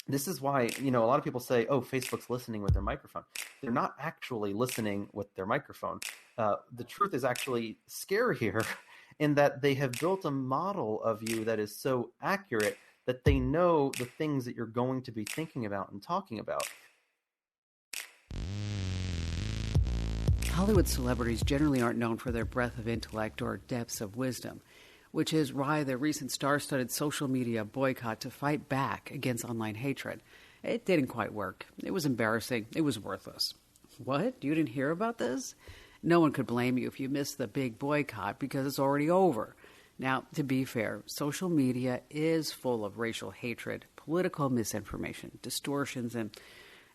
This is why, a lot of people say, oh, Facebook's listening with their microphone. They're not actually listening with their microphone. The truth is actually scarier in that they have built a model of you that is so accurate that they know the things that you're going to be thinking about and talking about. Hollywood celebrities generally aren't known for their breadth of intellect or depths of wisdom, which is why the recent star-studded social media boycott to fight back against online hatred. It didn't quite work. It was embarrassing. It was worthless. What? You didn't hear about this? No one could blame you if you missed the big boycott because it's already over. Now, to be fair, social media is full of racial hatred, political misinformation, distortions, and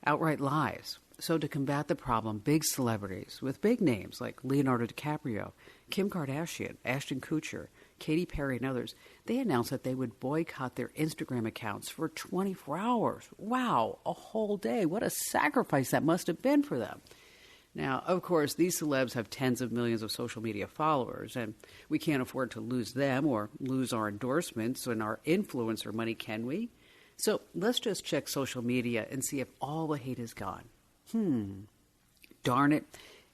outright lies. So to combat the problem, big celebrities with big names like Leonardo DiCaprio, Kim Kardashian, Ashton Kutcher, Katy Perry, and others, they announced that they would boycott their Instagram accounts for 24 hours. Wow, a whole day. What a sacrifice that must have been for them. Now, of course, these celebs have tens of millions of social media followers, and we can't afford to lose them or lose our endorsements and our influencer money, can we? So let's just check social media and see if all the hate is gone. Darn it,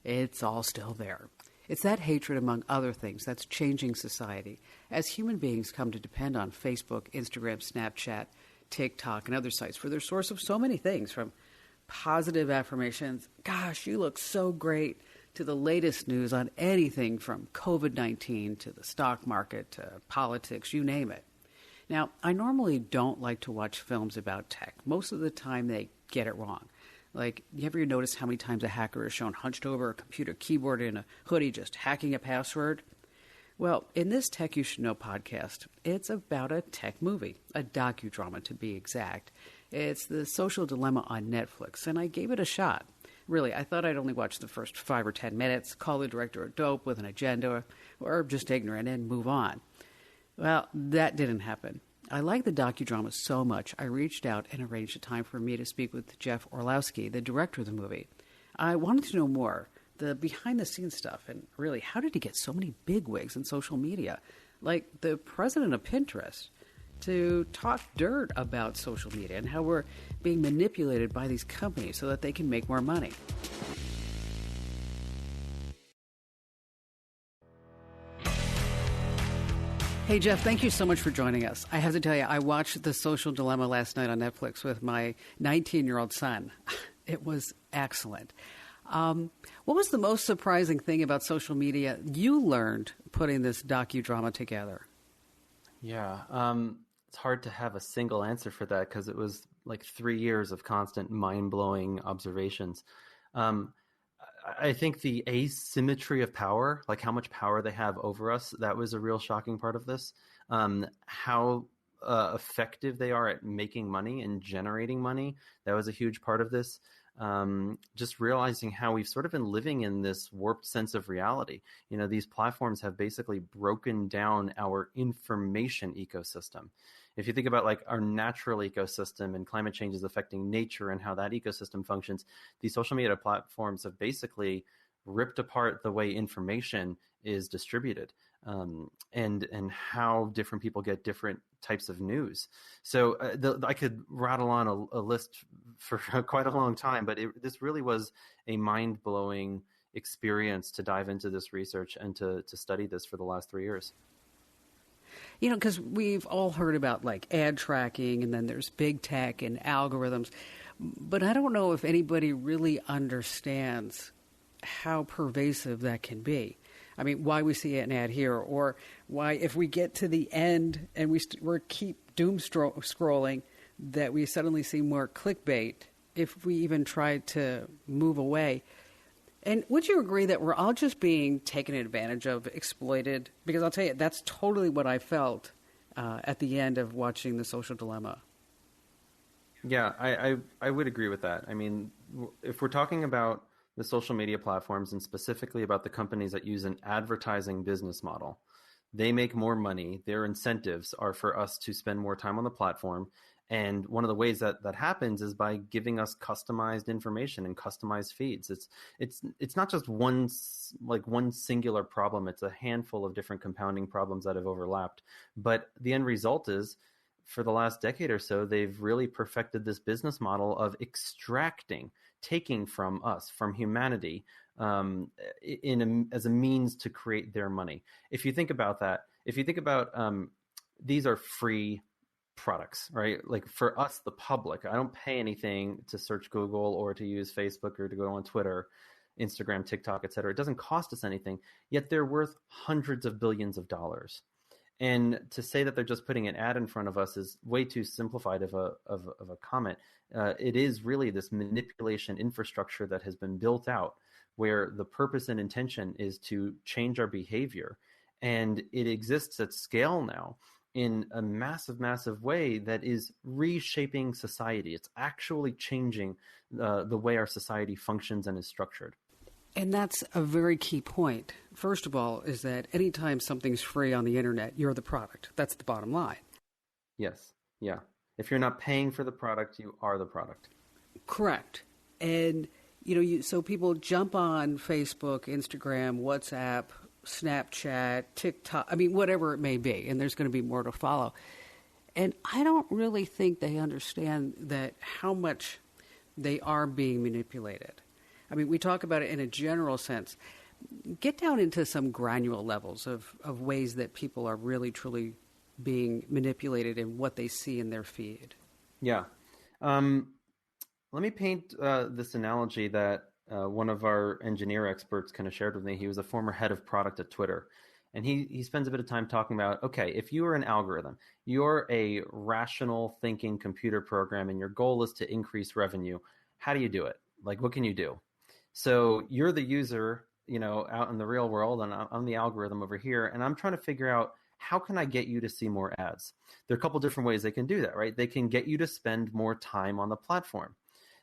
it's all still there. It's that hatred, among other things, that's changing society as human beings come to depend on Facebook, Instagram, Snapchat, TikTok, and other sites for their source of so many things, from positive affirmations, gosh, you look so great, to the latest news on anything from COVID-19 to the stock market to politics, you name it. Now, I normally don't like to watch films about tech. Most of the time they get it wrong. Like, you ever notice how many times a hacker is shown hunched over a computer keyboard in a hoodie just hacking a password? Well, in this Tech You Should Know podcast, it's about a tech movie, a docudrama to be exact. It's The Social Dilemma on Netflix, and I gave it a shot. Really, I thought I'd only watch the first 5 or 10 minutes, call the director a dope with an agenda, or just ignorant, and move on. Well, that didn't happen. I like the docudrama so much, I reached out and arranged a time for me to speak with Jeff Orlowski, the director of the movie. I wanted to know more, the behind-the-scenes stuff, and really, how did he get so many bigwigs in social media, like the president of Pinterest, to talk dirt about social media and how we're being manipulated by these companies so that they can make more money. Hey, Jeff, thank you so much for joining us. I have to tell you, I watched The Social Dilemma last night on Netflix with my 19-year-old son. It was excellent. What was the most surprising thing about social media you learned putting this docudrama together? Yeah, it's hard to have a single answer for that because it was like 3 years of constant mind-blowing observations. I think the asymmetry of power, like how much power they have over us, that was a real shocking part of this. How effective they are at making money and generating money, that was a huge part of this. Just realizing how we've sort of been living in this warped sense of reality. These platforms have basically broken down our information ecosystem. If you think about like our natural ecosystem and climate change is affecting nature and how that ecosystem functions, these social media platforms have basically ripped apart the way information is distributed, and how different people get different types of news. So I could rattle on a list for quite a long time, but this really was a mind-blowing experience to dive into this research and to study this for the last 3 years. Because we've all heard about like ad tracking, and then there's big tech and algorithms, but I don't know if anybody really understands how pervasive that can be. I mean, why we see an ad here, or why if we get to the end and we keep doom scrolling, that we suddenly see more clickbait if we even try to move away. And would you agree that we're all just being taken advantage of, exploited? Because I'll tell you, that's totally what I felt at the end of watching The Social Dilemma. Yeah, I would agree with that. I mean, if we're talking about the social media platforms and specifically about the companies that use an advertising business model, they make more money. Their incentives are for us to spend more time on the platform. And one of the ways that happens is by giving us customized information and customized feeds. It's not just one singular problem. It's a handful of different compounding problems that have overlapped. But the end result is for the last decade or so, they've really perfected this business model of extracting, taking from us, from humanity, as a means to create their money. If you think about that, if you think about these are free products, right? Like for us, the public, I don't pay anything to search Google or to use Facebook or to go on Twitter, Instagram, TikTok, et cetera. It doesn't cost us anything, yet they're worth hundreds of billions of dollars. And to say that they're just putting an ad in front of us is way too simplified of a comment. It is really this manipulation infrastructure that has been built out where the purpose and intention is to change our behavior. And it exists at scale now in a massive, massive way that is reshaping society. It's actually changing the way our society functions and is structured. And that's a very key point. First of all, is that anytime something's free on the internet, you're the product. That's the bottom line. Yes. Yeah. If you're not paying for the product, you are the product. Correct. And, so people jump on Facebook, Instagram, WhatsApp, Snapchat, TikTok, whatever it may be, and there's going to be more to follow. And I don't really think they understand that how much they are being manipulated. We talk about it in a general sense. Get down into some granular levels of ways that people are really, truly being manipulated in what they see in their feed. Yeah. Let me paint this analogy that one of our engineer experts kind of shared with me. He was a former head of product at Twitter. And he spends a bit of time talking about, okay, if you are an algorithm, you're a rational thinking computer program and your goal is to increase revenue, how do you do it? Like, what can you do? So you're the user, out in the real world, and I'm the algorithm over here, and I'm trying to figure out how can I get you to see more ads? There are a couple different ways they can do that, right? They can get you to spend more time on the platform.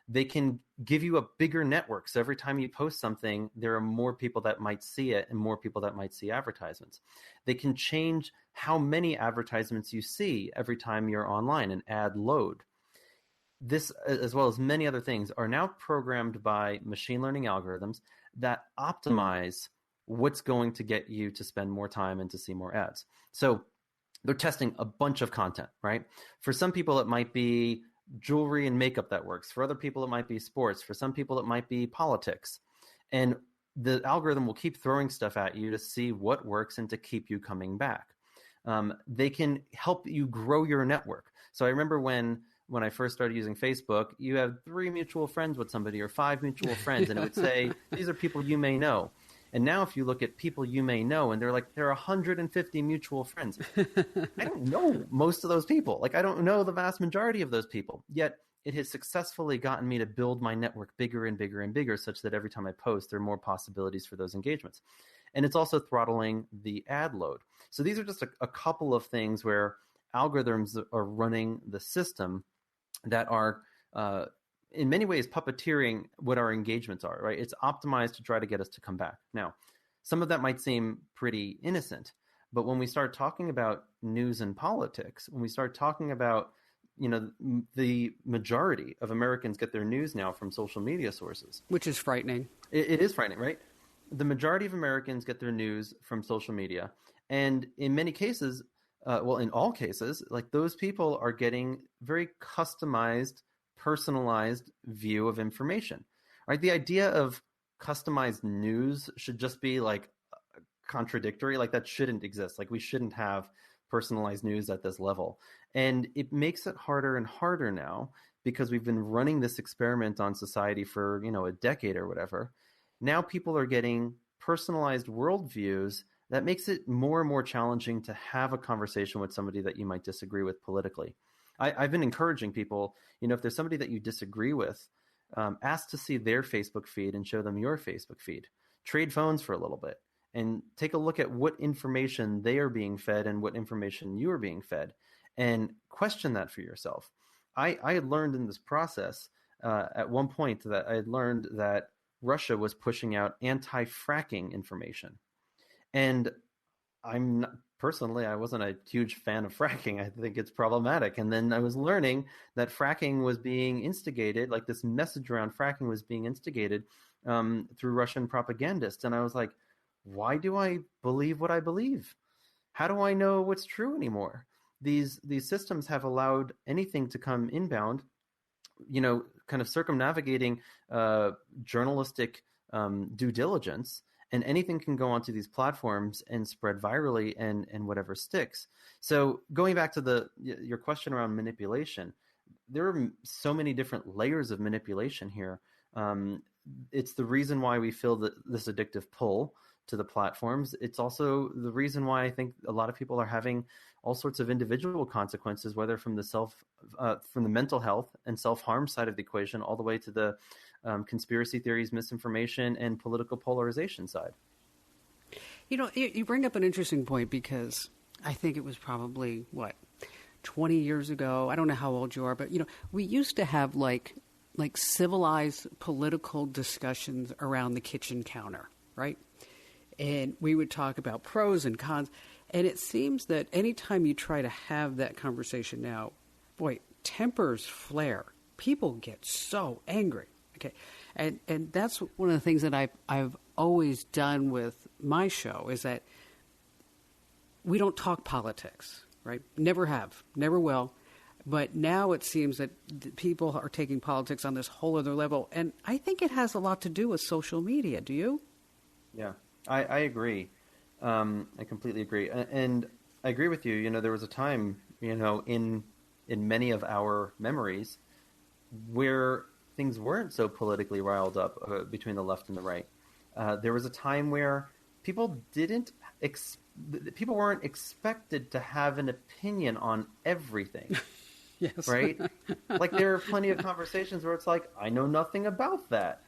They can give you a bigger network. So every time you post something, there are more people that might see it and more people that might see advertisements. They can change how many advertisements you see every time you're online, an ad load. This, as well as many other things, are now programmed by machine learning algorithms that optimize what's going to get you to spend more time and to see more ads. So they're testing a bunch of content, right? For some people, it might be jewelry and makeup that works. For other people, it might be sports. For some people, it might be politics. And the algorithm will keep throwing stuff at you to see what works and to keep you coming back. They can help you grow your network. So I remember when I first started using Facebook, you have 3 mutual friends with somebody or 5 mutual friends, and it would say, these are people you may know. And now if you look at people you may know, and they're like, there are 150 mutual friends. I don't know most of those people. Like, I don't know the vast majority of those people. Yet it has successfully gotten me to build my network bigger and bigger and bigger, such that every time I post, there are more possibilities for those engagements. And it's also throttling the ad load. So these are just a couple of things where algorithms are running the system that are in many ways puppeteering what our engagements are, right? It's optimized to try to get us to come back. Now, some of that might seem pretty innocent, but when we start talking about news and politics, when we start talking about, the majority of Americans get their news now from social media sources. Which is frightening. It is frightening, right? The majority of Americans get their news from social media. And in many cases, in all cases, like those people are getting very customized, personalized view of information, right? The idea of customized news should just be like contradictory. Like that shouldn't exist. Like we shouldn't have personalized news at this level. And it makes it harder and harder now because we've been running this experiment on society for, a decade or whatever. Now people are getting personalized worldviews that makes it more and more challenging to have a conversation with somebody that you might disagree with politically. I've been encouraging people, if there's somebody that you disagree with, ask to see their Facebook feed and show them your Facebook feed. Trade phones for a little bit and take a look at what information they are being fed and what information you are being fed, and question that for yourself. I had learned in this process at one point that I had learned that Russia was pushing out anti-fracking information. And personally, I wasn't a huge fan of fracking. I think it's problematic. And then I was learning that fracking was being instigated, like this message around fracking was being instigated through Russian propagandists. And I was like, why do I believe what I believe? How do I know what's true anymore? these systems have allowed anything to come inbound, kind of circumnavigating journalistic due diligence, and anything can go onto these platforms and spread virally, and whatever sticks. So going back to your question around manipulation, there are so many different layers of manipulation here. It's the reason why we feel this addictive pull to the platforms. It's also the reason why I think a lot of people are having all sorts of individual consequences, whether from the mental health and self-harm side of the equation, all the way to the conspiracy theories, misinformation, and political polarization side. You bring up an interesting point, because I think it was probably 20 years ago. I don't know how old you are, but we used to have like civilized political discussions around the kitchen counter, right? And we would talk about pros and cons. And it seems that anytime you try to have that conversation now, tempers flare. People get so angry. Okay. And that's one of the things that I've always done with my show, is that we don't talk politics, right? Never have, never will. But now it seems that people are taking politics on this whole other level. And I think it has a lot to do with social media. Do you? Yeah, I agree. I completely agree. And I agree with you. There was a time, in many of our memories where things weren't so politically riled up between the left and the right. There was a time where people weren't expected to have an opinion on everything. Yes. Right? Like, there are plenty of conversations where it's like, I know nothing about that.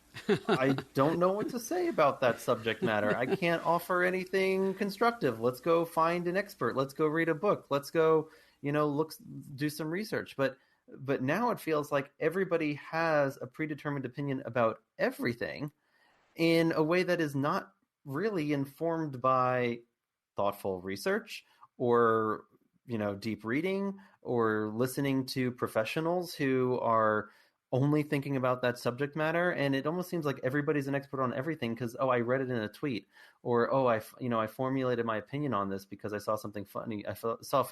I don't know what to say about that subject matter. I can't offer anything constructive. Let's go find an expert. Let's go read a book. Let's go, do some research. But now it feels like everybody has a predetermined opinion about everything in a way that is not really informed by thoughtful research or, deep reading, or listening to professionals who are only thinking about that subject matter. And it almost seems like everybody's an expert on everything because, I read it in a tweet, or, I formulated my opinion on this because I saw something funny. I saw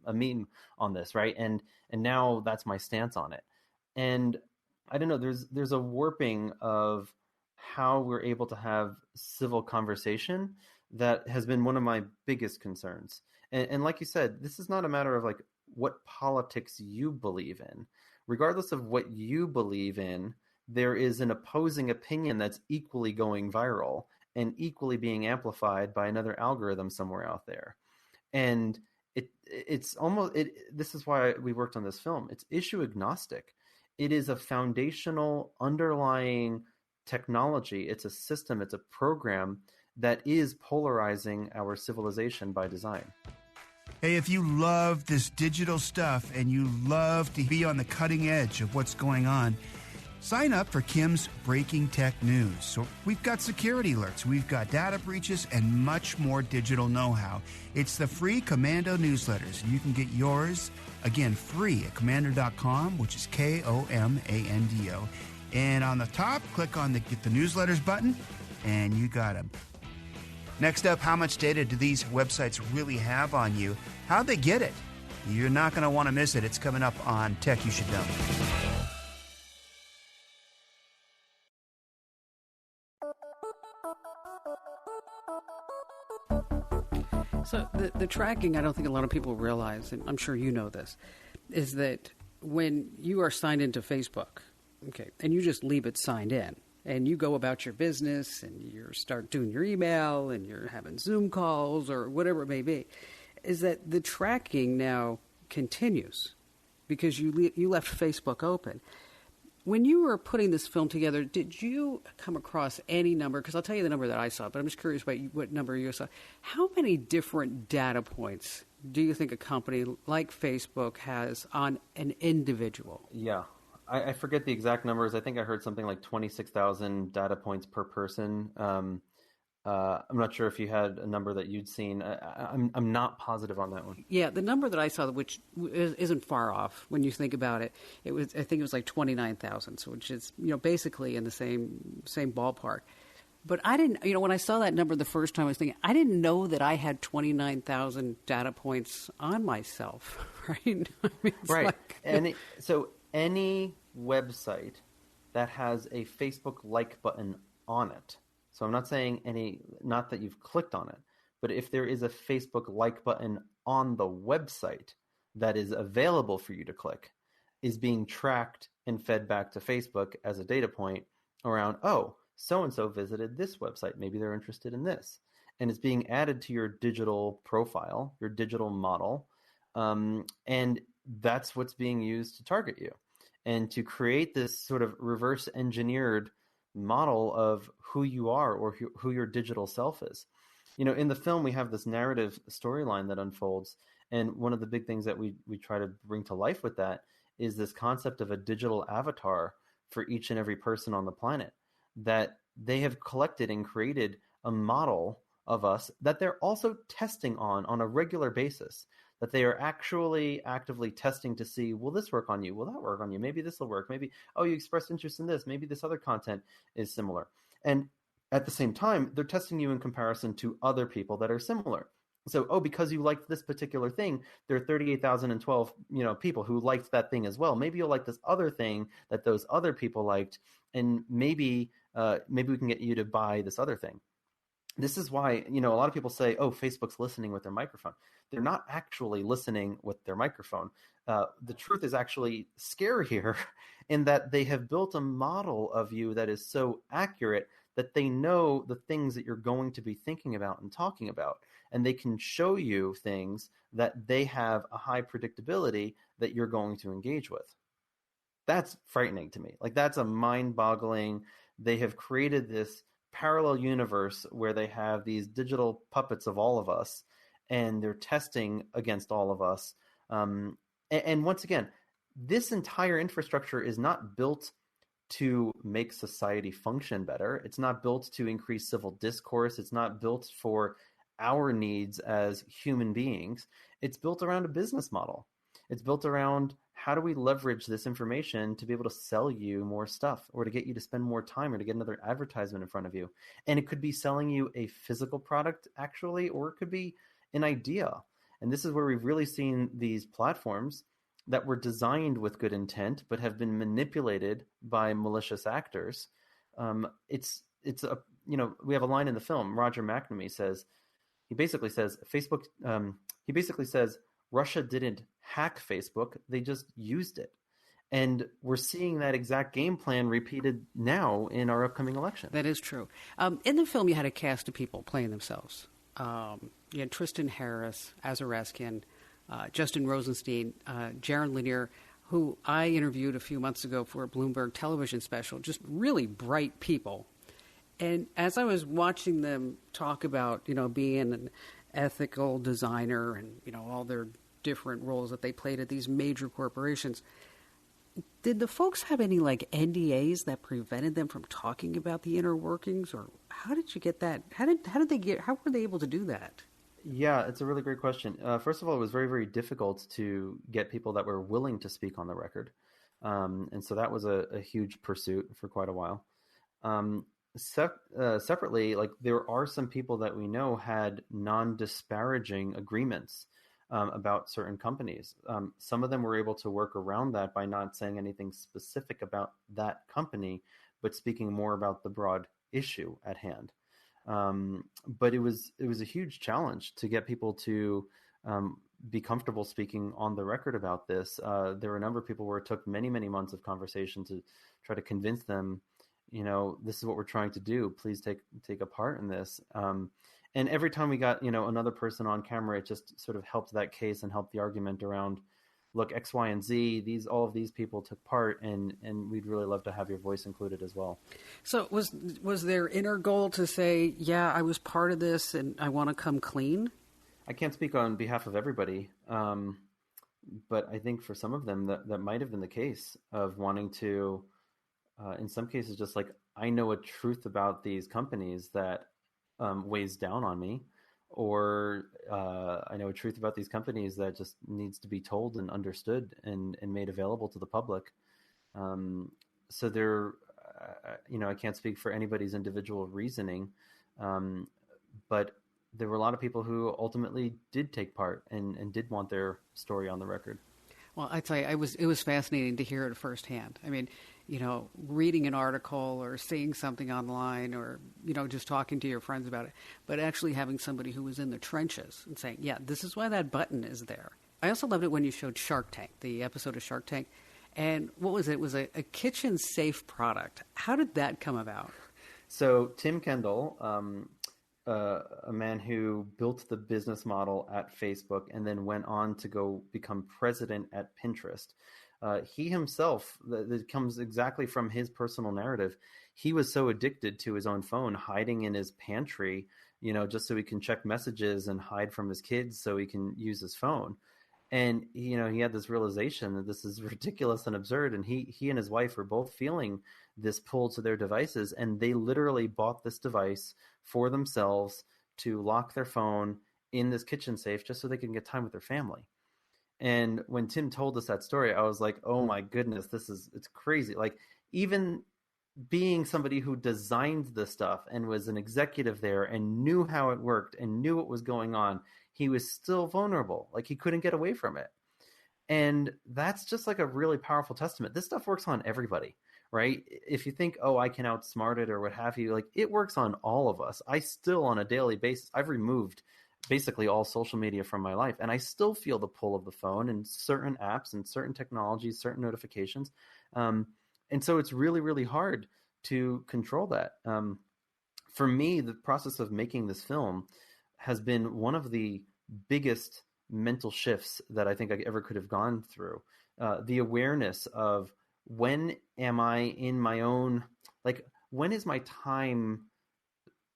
a meme on this, right? And now that's my stance on it. And I don't know, there's a warping of how we're able to have civil conversation that has been one of my biggest concerns. And like you said, this is not a matter of like what politics you believe in. Regardless of what you believe in, there is an opposing opinion that's equally going viral and equally being amplified by another algorithm somewhere out there. And it's almost this is why we worked on this film. It's issue agnostic. It is a foundational underlying technology. It's a system, it's a program that is polarizing our civilization by design. Hey, if you love this digital stuff and you love to be on the cutting edge of what's going on, sign up for Kim's Breaking Tech News. So we've got security alerts, we've got data breaches, and much more digital know-how. It's the free Komando newsletters, and you can get yours, again, free at komando.com, which is Komando. And on the top, click on the Get the Newsletters button, and you got them. Next up, how much data do these websites really have on you? How'd they get it? You're not going to want to miss it. It's coming up on Tech You Should Know. So the tracking, I don't think a lot of people realize, and I'm sure you know this, is that when you are signed into Facebook, okay, and you just leave it signed in, and you go about your business, and you start doing your email, and you're having Zoom calls, or whatever it may be, is that the tracking now continues because you left Facebook open. When you were putting this film together, did you come across any number? Because I'll tell you the number that I saw, but I'm just curious about what number you saw. How many different data points do you think a company like Facebook has on an individual? Yeah. I forget the exact numbers. I think I heard something like 26,000 data points per person. I'm not sure if you had a number that you'd seen. I'm not positive on that one. Yeah, the number that I saw, which isn't far off when you think about it, I think it was like 29,000, so which is basically in the same ballpark. But I didn't, when I saw that number the first time, I was thinking, I didn't know that I had 29,000 data points on myself, right? I mean, it's Right. like... So any website that has a Facebook like button on it, so I'm not saying not that you've clicked on it, but if there is a Facebook like button on the website that is available for you to click, is being tracked and fed back to Facebook as a data point around, oh, so-and-so visited this website. Maybe they're interested in this. And it's being added to your digital profile, your digital model. And that's what's being used to target you and to create this sort of reverse engineered model of who you are or who your digital self is. In the film, we have this narrative storyline that unfolds. And one of the big things that we try to bring to life with that is this concept of a digital avatar for each and every person on the planet, that they have collected and created a model of us that they're also testing on a regular basis, that they are actually actively testing to see, will this work on you? Will that work on you? Maybe this will work. Maybe, oh, you expressed interest in this. Maybe this other content is similar. And at the same time, they're testing you in comparison to other people that are similar. So, because you liked this particular thing, there are 38,012, people who liked that thing as well. Maybe you'll like this other thing that those other people liked, and maybe we can get you to buy this other thing. This is why, a lot of people say, oh, Facebook's listening with their microphone. They're not actually listening with their microphone. The truth is actually scarier in that they have built a model of you that is so accurate that they know the things that you're going to be thinking about and talking about. And they can show you things that they have a high predictability that you're going to engage with. That's frightening to me. Like, that's a mind-boggling. They have created this parallel universe where they have these digital puppets of all of us, and they're testing against all of us. And once again, this entire infrastructure is not built to make society function better. It's not built to increase civil discourse. It's not built for our needs as human beings. It's built around a business model. It's built around, how do we leverage this information to be able to sell you more stuff, or to get you to spend more time, or to get another advertisement in front of you. And it could be selling you a physical product, actually, or it could be an idea. And this is where we've really seen these platforms that were designed with good intent, but have been manipulated by malicious actors. It's a, we have a line in the film. Roger McNamee says, he basically says Russia didn't hack Facebook, they just used it. And we're seeing that exact game plan repeated now in our upcoming election. That is true. In the film, you had a cast of people playing themselves. You had Tristan Harris, Azar Raskin, Justin Rosenstein, Jaron Lanier, who I interviewed a few months ago for a Bloomberg television special, just really bright people. And as I was watching them talk about, being an ethical designer and, all their different roles that they played at these major corporations, did the folks have any NDAs that prevented them from talking about the inner workings, or how did you get that? How were they able to do that? Yeah, it's a really great question. First of all, it was very, very difficult to get people that were willing to speak on the record. And so that was a huge pursuit for quite a while. Separately, there are some people that we know had non-disparaging agreements about certain companies. Some of them were able to work around that by not saying anything specific about that company, but speaking more about the broad issue at hand. But it was a huge challenge to get people to be comfortable speaking on the record about this. There were a number of people where it took many, many months of conversation to try to convince them, this is what we're trying to do. Please take a part in this. And every time we got, another person on camera, it just sort of helped that case and helped the argument around, look, X, Y, and Z, all of these people took part, and we'd really love to have your voice included as well. So was their inner goal to say, yeah, I was part of this and I want to come clean? I can't speak on behalf of everybody, but I think for some of them that might have been the case of wanting to, in some cases, just I know a truth about these companies that weighs down on me, or I know a truth about these companies that just needs to be told and understood and made available to the public. So I can't speak for anybody's individual reasoning, but there were a lot of people who ultimately did take part and did want their story on the record. Well, I tell you, it was fascinating to hear it firsthand. I mean, reading an article or seeing something online or, just talking to your friends about it, but actually having somebody who was in the trenches and saying, yeah, this is why that button is there. I also loved it when you showed Shark Tank, the episode of Shark Tank. And what was it? It was a kitchen safe product. How did that come about? So Tim Kendall, a man who built the business model at Facebook and then went on to go become president at Pinterest. He himself, that comes exactly from his personal narrative. He was so addicted to his own phone, hiding in his pantry, just so he can check messages and hide from his kids so he can use his phone. And, he had this realization that this is ridiculous and absurd. And he and his wife were both feeling this pull to their devices. And they literally bought this device for themselves to lock their phone in this kitchen safe just so they can get time with their family. And when Tim told us that story, I was like, oh my goodness, it's crazy. Like, even being somebody who designed the stuff and was an executive there and knew how it worked and knew what was going on, he was still vulnerable. Like, he couldn't get away from it. And that's just like a really powerful testament. This stuff works on everybody, right? If you think, oh, I can outsmart it or what have you, like, it works on all of us. I still, on a daily basis, I've removed basically all social media from my life, and I still feel the pull of the phone and certain apps and certain technologies, certain notifications. And so it's really, really hard to control that. For me, the process of making this film has been one of the biggest mental shifts that I think I ever could have gone through. The awareness of, when am I in my own, like, when is my time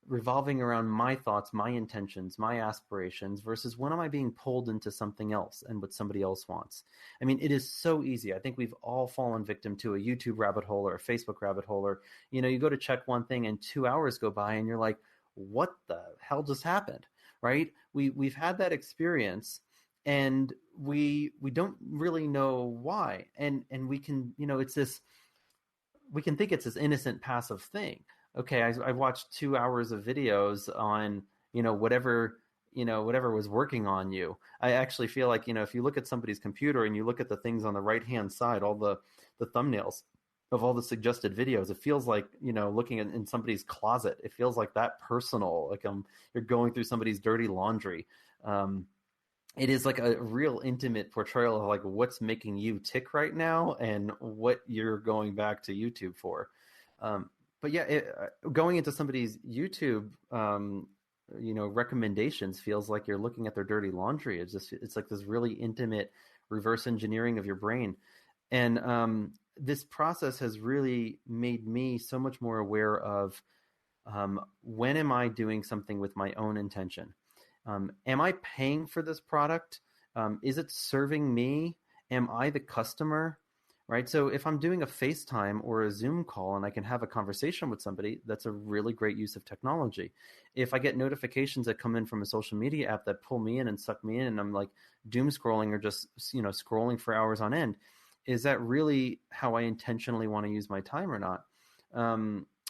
revolving around my thoughts, my intentions, my aspirations, versus when am I being pulled into something else and what somebody else wants? I mean, it is so easy. I think we've all fallen victim to a YouTube rabbit hole or a Facebook rabbit hole, or, you go to check one thing and 2 hours go by and you're like, what the hell just happened? Right? We've had that experience and we don't really know why. And we can, it's this, we can think it's this innocent passive thing. Okay, I watched 2 hours of videos on, whatever was working on you. I actually feel like, if you look at somebody's computer and you look at the things on the right-hand side, all the thumbnails of all the suggested videos, it feels like, looking in somebody's closet. It feels like that personal, like you're going through somebody's dirty laundry. It is like a real intimate portrayal of like what's making you tick right now and what you're going back to YouTube for. But yeah, going into somebody's YouTube, recommendations feels like you're looking at their dirty laundry. It's like this really intimate reverse engineering of your brain. And this process has really made me so much more aware of when am I doing something with my own intention? Am I paying for this product? Is it serving me? Am I the customer? Right. So if I'm doing a FaceTime or a Zoom call and I can have a conversation with somebody, that's a really great use of technology. If I get notifications that come in from a social media app that pull me in and suck me in, and I'm like doom scrolling or just, scrolling for hours on end, is that really how I intentionally want to use my time or not?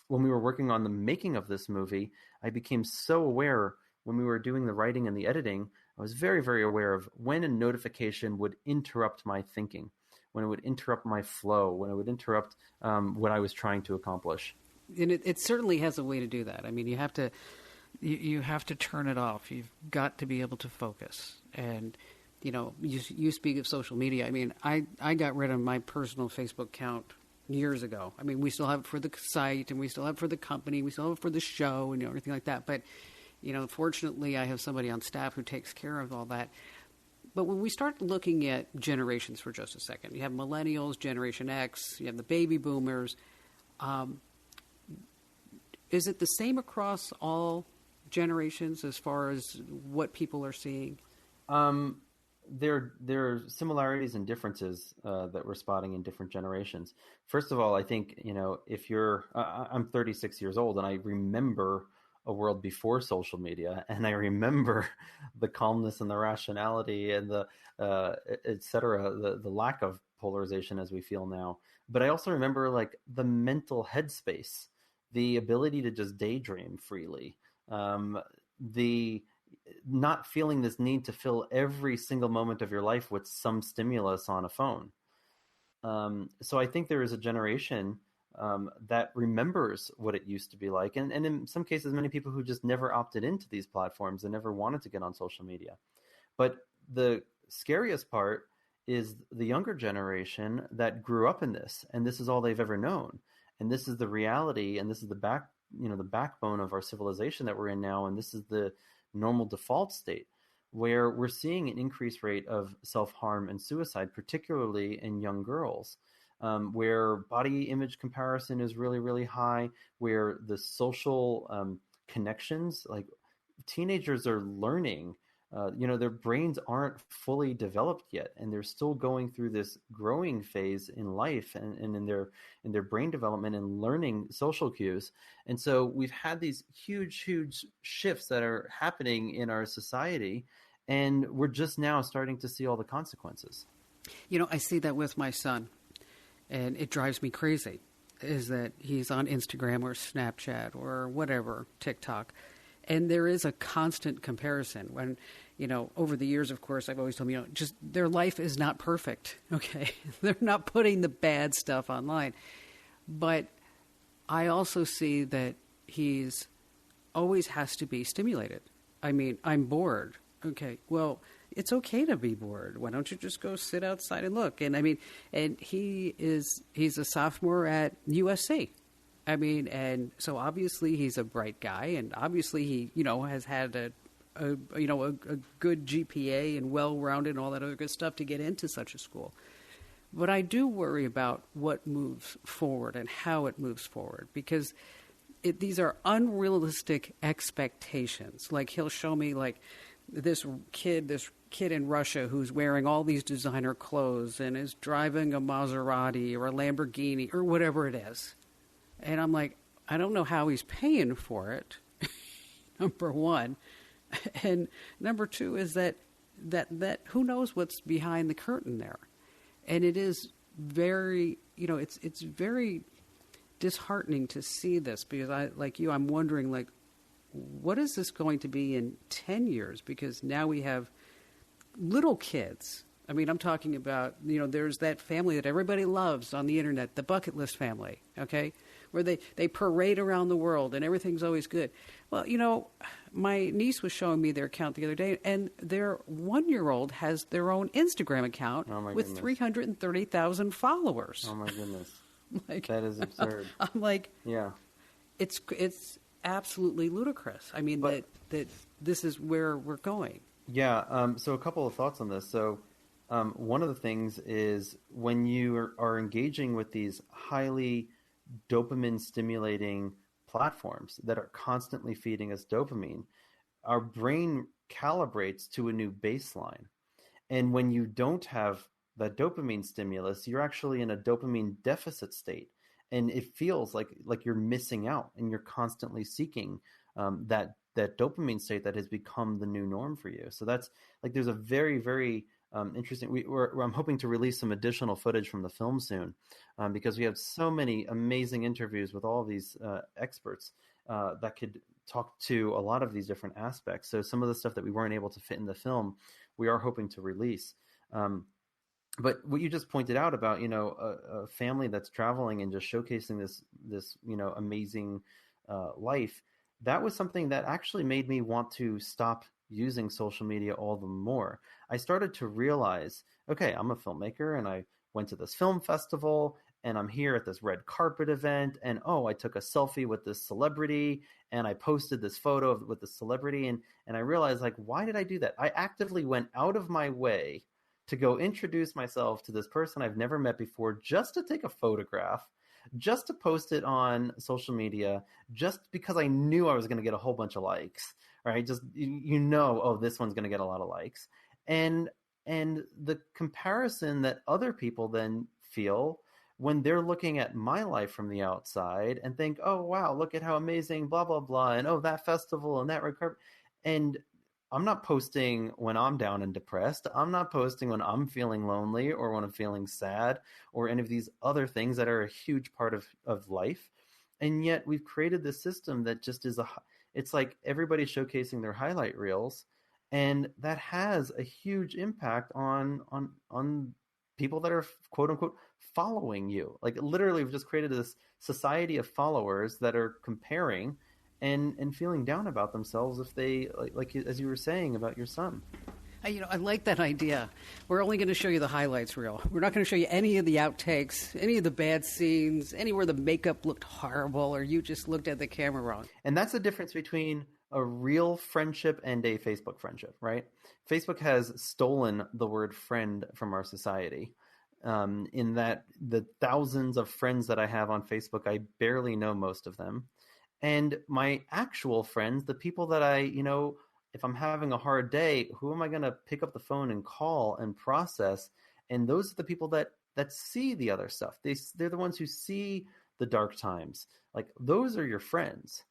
When we were working on the making of this movie, I became so aware when we were doing the writing and the editing, I was very, very aware of when a notification would interrupt my thinking, when it would interrupt my flow, when it would interrupt what I was trying to accomplish. And it certainly has a way to do that. I mean, you have to turn it off. You've got to be able to focus. And, you speak of social media. I mean, I got rid of my personal Facebook account years ago. I mean, we still have it for the site and we still have it for the company. We still have it for the show and everything like that. But, fortunately, I have somebody on staff who takes care of all that. But when we start looking at generations for just a second, you have millennials, Generation X, you have the baby boomers. Is it the same across all generations as far as what people are seeing? There are similarities and differences that we're spotting in different generations. First of all, I think, if you're, I'm 36 years old and I remember a world before social media, and I remember the calmness and the rationality and the et cetera, the lack of polarization as we feel now. But I also remember like the mental headspace, the ability to just daydream freely, the not feeling this need to fill every single moment of your life with some stimulus on a phone. So I think there is a generation that remembers what it used to be like. And in some cases, many people who just never opted into these platforms and never wanted to get on social media. But the scariest part is the younger generation that grew up in this, and this is all they've ever known. And this is the reality, and this is the backbone of our civilization that we're in now. And this is the normal default state, where we're seeing an increased rate of self-harm and suicide, particularly in young girls, where body image comparison is really, really high, where the social connections, like teenagers are learning, their brains aren't fully developed yet, and they're still going through this growing phase in life and in their brain development and learning social cues. And so we've had these huge shifts that are happening in our society, and we're just now starting to see all the consequences. I see that with my son, and it drives me crazy, is that he's on Instagram or Snapchat or whatever, TikTok. And there is a constant comparison when, over the years, of course, I've always told them, just their life is not perfect. Okay. They're not putting the bad stuff online. But I also see that he's always has to be stimulated. I mean, I'm bored. Okay. Well, it's okay to be bored. Why don't you just go sit outside and look? And I mean, and he's a sophomore at USC. I mean, and so obviously he's a bright guy, and obviously he, has had a good GPA and well-rounded and all that other good stuff to get into such a school. But I do worry about what moves forward and how it moves forward, because these are unrealistic expectations. Like he'll show me like this kid in Russia who's wearing all these designer clothes and is driving a Maserati or a Lamborghini or whatever it is. And I'm like, I don't know how he's paying for it, number one. And number two is that who knows what's behind the curtain there. And it is very, it's very disheartening to see this, because I'm wondering, like, what is this going to be in 10 years? Because now we have little kids. I mean, I'm talking about, there's that family that everybody loves on the internet, the bucket list family, okay, where they parade around the world and everything's always good. Well, my niece was showing me their account the other day, and their 1-year-old has their own Instagram account with 330,000 followers. Oh, my goodness. Like, that is absurd. I'm like, yeah, it's absolutely ludicrous. I mean, that this is where we're going. Yeah, so a couple of thoughts on this. So one of the things is when you are engaging with these highly dopamine stimulating platforms that are constantly feeding us dopamine, our brain calibrates to a new baseline. And when you don't have that dopamine stimulus, you're actually in a dopamine deficit state. And it feels like you're missing out, and you're constantly seeking that dopamine state that has become the new norm for you. So that's like, there's a very, very interesting. I'm hoping to release some additional footage from the film soon, because we have so many amazing interviews with all of these experts that could talk to a lot of these different aspects. So some of the stuff that we weren't able to fit in the film, we are hoping to release. But what you just pointed out about, a family that's traveling and just showcasing this amazing life, that was something that actually made me want to stop using social media all the more. I started to realize, okay, I'm a filmmaker, and I went to this film festival, and I'm here at this red carpet event, and I took a selfie with this celebrity, and I posted this photo with the celebrity, and I realized, like, why did I do that? I actively went out of my way to go introduce myself to this person I've never met before, just to take a photograph, just to post it on social media, just because I knew I was going to get a whole bunch of likes, right? Just, this one's going to get a lot of likes. And the comparison that other people then feel when they're looking at my life from the outside and think, oh, wow, look at how amazing, blah, blah, blah. And oh, that festival and that red carpet. And I'm not posting when I'm down and depressed. I'm not posting when I'm feeling lonely or when I'm feeling sad or any of these other things that are a huge part of life. And yet we've created this system that just is it's like everybody showcasing their highlight reels. And that has a huge impact on people that are quote unquote following you. Like literally we've just created this society of followers that are comparing and feeling down about themselves if they like as you were saying about your son. I like that idea. We're only going to show you the highlights reel. We're not going to show you any of the outtakes, any of the bad scenes, anywhere the makeup looked horrible or you just looked at the camera wrong. And that's the difference between a real friendship and a Facebook friendship, right? Facebook has stolen the word friend from our society. In that the thousands of friends that I have on Facebook, I barely know most of them. And my actual friends, the people that if I'm having a hard day, who am I going to pick up the phone and call and process? And those are the people that see the other stuff. They're the ones who see the dark times. Like those are your friends.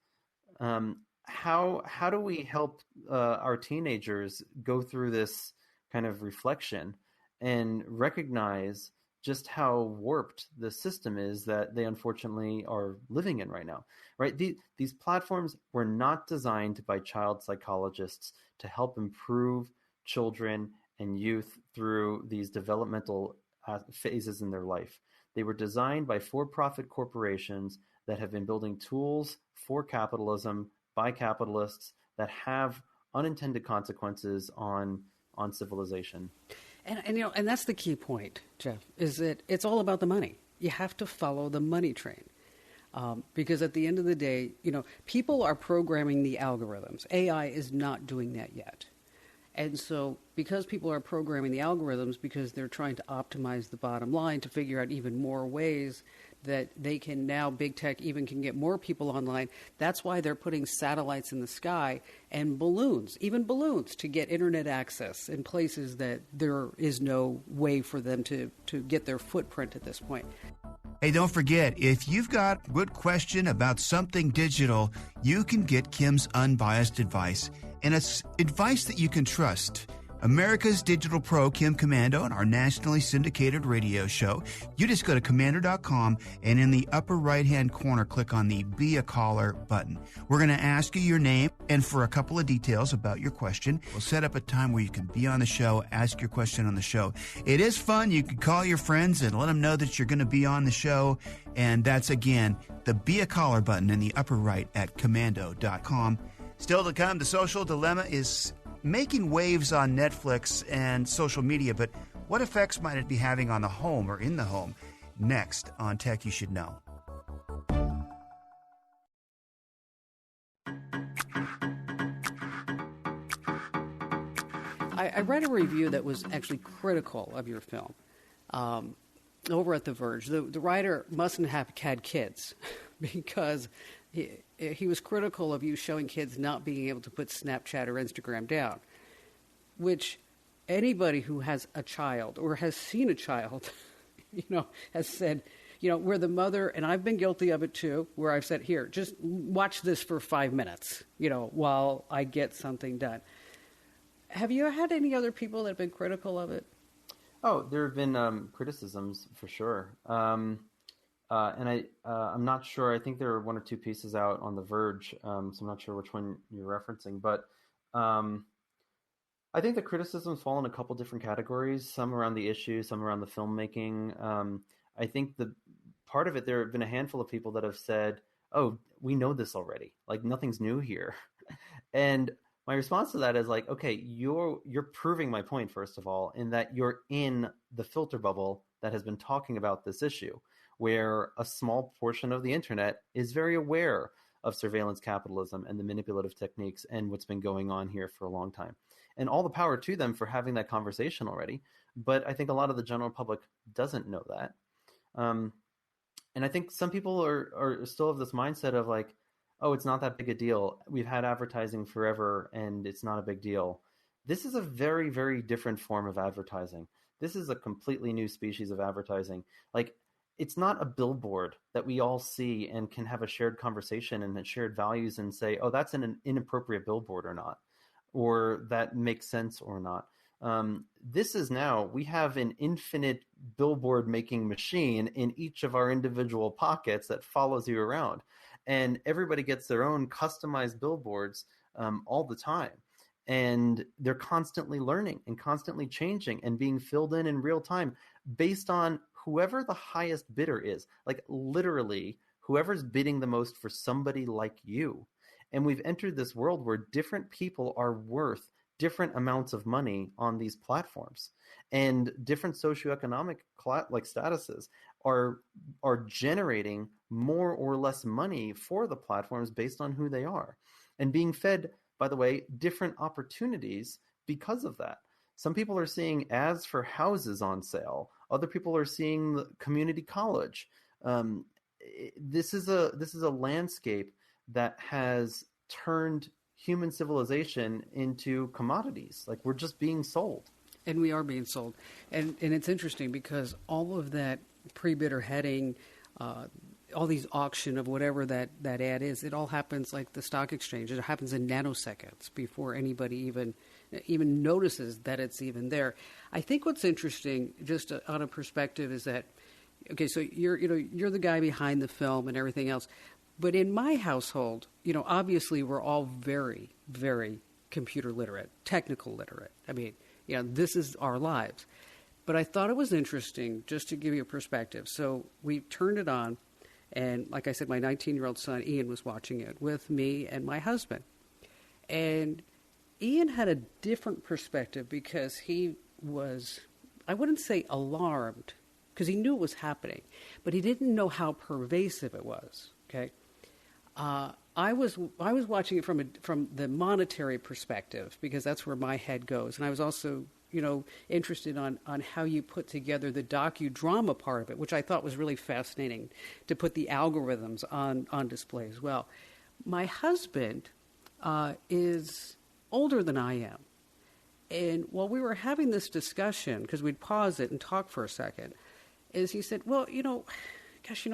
How do we help our teenagers go through this kind of reflection and recognize just how warped the system is that they unfortunately are living in right now, right? These platforms were not designed by child psychologists to help improve children and youth through these developmental phases in their life. They were designed by for-profit corporations that have been building tools for capitalism by capitalists that have unintended consequences on civilization. And that's the key point, Jeff, is that it's all about the money. You have to follow the money train. Because at the end of the day, people are programming the algorithms. AI is not doing that yet. And so because people are programming the algorithms because they're trying to optimize the bottom line to figure out even more ways that they can now, big tech even can get more people online. That's why they're putting satellites in the sky and balloons, even balloons, to get internet access in places that there is no way for them to get their footprint at this point. Hey, don't forget, if you've got a good question about something digital, you can get Kim's unbiased advice, and it's advice that you can trust. America's Digital Pro, Kim Komando, on our nationally syndicated radio show. You just go to komando.com and in the upper right-hand corner, click on the Be a Caller button. We're going to ask you your name and for a couple of details about your question. We'll set up a time where you can be on the show, ask your question on the show. It is fun. You can call your friends and let them know that you're going to be on the show. And that's, again, the Be a Caller button in the upper right at komando.com. Still to come, the social dilemma is making waves on Netflix and social media, but what effects might it be having on the home or in the home? Next on Tech You Should Know. I read a review that was actually critical of your film over at The Verge. The writer mustn't have had kids because he was critical of you showing kids not being able to put Snapchat or Instagram down, which anybody who has a child or has seen a child, has said, where the mother, and I've been guilty of it too, where I've said, here, just watch this for 5 minutes, while I get something done. Have you had any other people that have been critical of it? Oh, there have been criticisms for sure. And I'm not sure. I think there are one or two pieces out on The Verge, so I'm not sure which one you're referencing. But I think the criticisms fall in a couple different categories, some around the issue, some around the filmmaking. I think the part of it, there have been a handful of people that have said, oh, we know this already. Like, nothing's new here. And my response to that is like, okay, you're proving my point, first of all, in that you're in the filter bubble that has been talking about this issue, where a small portion of the internet is very aware of surveillance capitalism and the manipulative techniques and what's been going on here for a long time. And all the power to them for having that conversation already. But I think a lot of the general public doesn't know that. And I think some people are still of this mindset of like, oh, it's not that big a deal. We've had advertising forever and it's not a big deal. This is a very, very different form of advertising. This is a completely new species of advertising. Like, it's not a billboard that we all see and can have a shared conversation and shared values and say, oh, that's an inappropriate billboard or not, or that makes sense or not. This is now, we have an infinite billboard making machine in each of our individual pockets that follows you around. And everybody gets their own customized billboards all the time. And they're constantly learning and constantly changing and being filled in real time based on whoever the highest bidder is. Like literally, whoever's bidding the most for somebody like you. And we've entered this world where different people are worth different amounts of money on these platforms, and different socioeconomic statuses are generating more or less money for the platforms based on who they are, and being fed, by the way, different opportunities because of that. Some people are seeing ads for houses on sale. Other people are seeing the community college. This is a landscape that has turned human civilization into commodities. Like, we're just being sold. And we are being sold. And it's interesting because all of that pre-bidder heading, all these auction of whatever that ad is, it all happens like the stock exchange. It happens in nanoseconds before anybody even notices that it's even there. I think what's interesting, just on a perspective, is that, okay, so you're the guy behind the film and everything else. But in my household, obviously we're all very, very computer literate, technical literate. I mean, this is our lives. But I thought it was interesting just to give you a perspective. So we turned it on, and like I said, my 19-year-old son, Ian, was watching it with me and my husband. And Ian had a different perspective because he was, I wouldn't say alarmed, because he knew it was happening, but he didn't know how pervasive it was, okay? I was watching it from the monetary perspective because that's where my head goes, and I was also interested on how you put together the docudrama part of it, which I thought was really fascinating to put the algorithms on display as well. My husband is older than I am, and while we were having this discussion, because we'd pause it and talk for a second, is he said, well, gosh,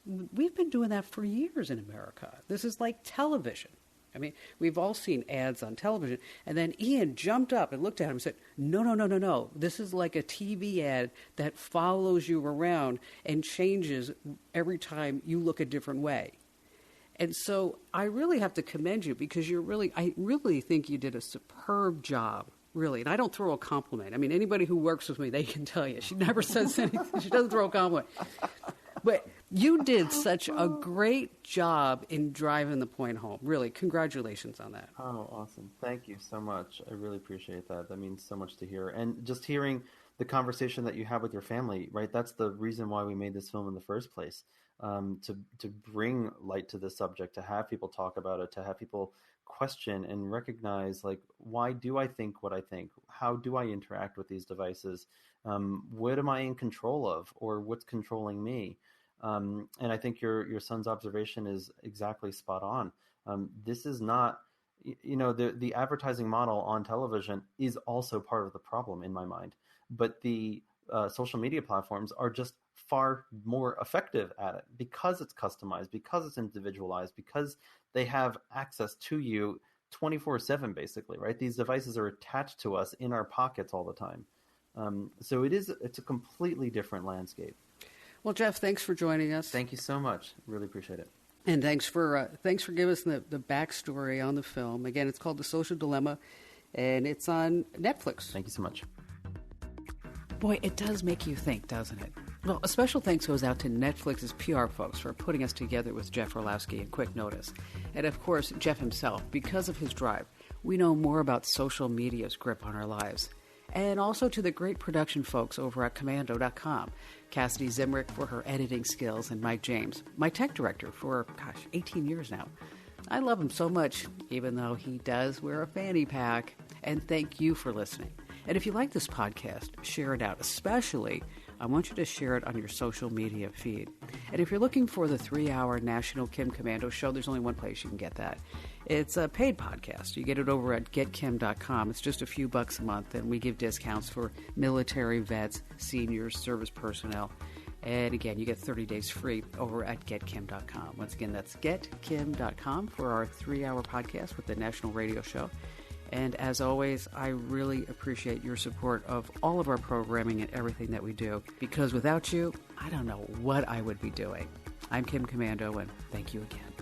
we've been doing that for years in America. This is like television. I mean, we've all seen ads on television. And then Ian jumped up and looked at him and said, no. This is like a TV ad that follows you around and changes every time you look a different way. And so I really have to commend you because I really think you did a superb job. Really, and I don't throw a compliment. I mean, anybody who works with me, they can tell you. She never says anything. She doesn't throw a compliment. But you did such a great job in driving the point home. Really, congratulations on that. Oh, awesome. Thank you so much. I really appreciate that. That means so much to hear. And just hearing the conversation that you have with your family, right? That's the reason why we made this film in the first place, to bring light to the subject, to have people talk about it, to have people question and recognize, like, why do I think what I think? How do I interact with these devices? What am I in control of, or what's controlling me? And I think your son's observation is exactly spot on. This is not, the advertising model on television is also part of the problem in my mind, but the social media platforms are just far more effective at it because it's customized, because it's individualized, because they have access to you 24/7, basically, right? These devices are attached to us in our pockets all the time. So it's a completely different landscape. Well, Jeff, thanks for joining us. Thank you so much. Really appreciate it. And thanks for giving us the backstory on the film. Again, it's called The Social Dilemma, and it's on Netflix. Thank you so much. Boy, it does make you think, doesn't it? Well, a special thanks goes out to Netflix's PR folks for putting us together with Jeff Orlowski in quick notice. And of course, Jeff himself, because of his drive, we know more about social media's grip on our lives. And also to the great production folks over at Commando.com, Cassidy Zimrick for her editing skills, and Mike James, my tech director for, 18 years now. I love him so much, even though he does wear a fanny pack. And thank you for listening. And if you like this podcast, share it out. Especially, I want you to share it on your social media feed. And if you're looking for the 3-hour National Kim Commando show, there's only one place you can get that. It's a paid podcast. You get it over at getkim.com. It's just a few bucks a month, and we give discounts for military vets, seniors, service personnel. And again, you get 30 days free over at getkim.com. Once again, that's getkim.com for our 3-hour podcast with the National Radio Show. And as always, I really appreciate your support of all of our programming and everything that we do, because without you, I don't know what I would be doing. I'm Kim Komando, and thank you again.